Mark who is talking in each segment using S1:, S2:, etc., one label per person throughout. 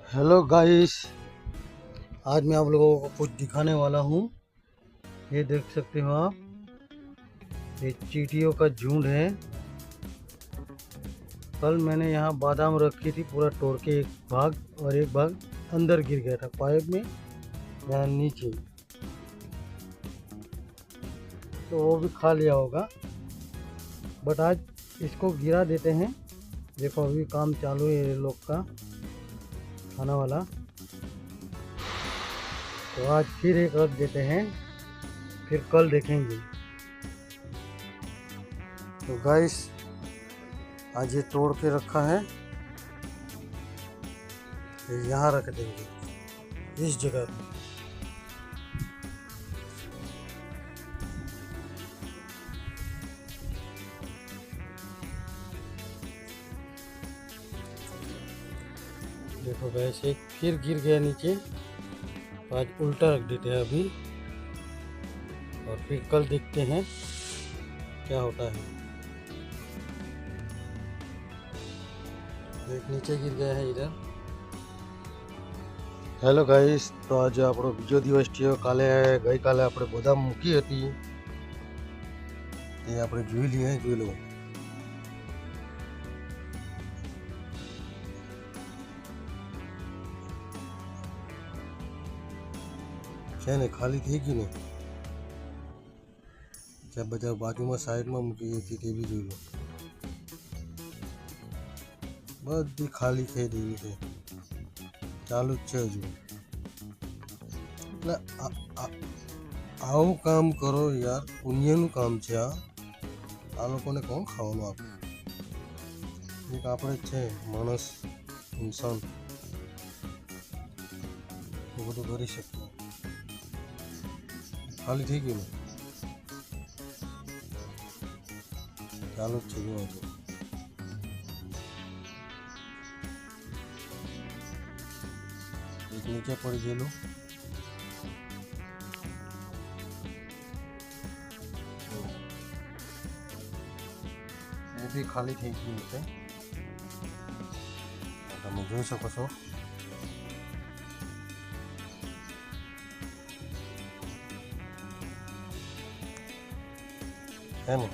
S1: Hello guys, आज मैं आप लोगों को कुछ दिखाने वाला हूँ। ये देख सकते हो आप, ये चींटियों का झुंड है। कल मैंने यहाँ बादाम रखी थी, पूरा तोड़ के एक भाग, और एक भाग अंदर गिर गया था पाइप में, यहाँ नीचे, तो वो भी खा लिया होगा। बट आज इसको गिरा देते हैं। देखो अभी काम चालू है ये लोग का खाना वाला, तो आज फिर एक रख देते हैं, फिर कल देखेंगे। तो गाइस, आज ये तोड़ के रखा है, तो यहाँ रख देंगे इस जगह पे। देखो गाइस, एक फिर गिर गया नीचे, आज उल्टा रख देते हैं अभी, और फिर कल देखते हैं क्या होता है। एक नीचे गिर गया है इधर। હેલો ગાઈસ, તો આજે આપણો બીજો દિવસ છે। ગઈકાલે આપણે બદામ મૂકી હતી, તે આપણે જોઈ લઈએ, જોઈ લો। છે ને, ખાલી થઈ ગઈ ને, જે બધા બાજુમાં સાઈડમાં મૂકી હતી તે બી જોઈ લો, બધી ખાલી થઈ ગઈ છે, ચાલુ જ છે હજુ। એટલે આવું કામ કરો યાર, પુણ્યનું કામ છે આ લોકોને કોણ ખાવાનું આપે? એક આપણે જ છે માણસ, ઇન્સાન, એ બધું કરી શકીએ। ખાલી થઈ ગયું ને, ચાલુ જ છે જો હજુ। એક નીચે પડી ગયેલું, એ બી ખાલી થઈ ગયું છે, તમે જોઈ શકો છો। હે ને,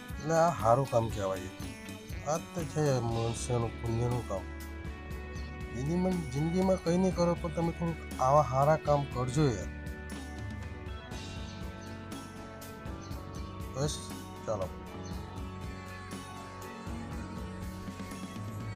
S1: એટલે આ સારું કામ કહેવાય। આ તો છે મનુષ્યનું પુણ્યનું કામ। જિંદગીમાં કંઈ નહીં કરો, પણ તમે થોડુંક આવા સારા કામ કરજો યાર। બસ ચાલો।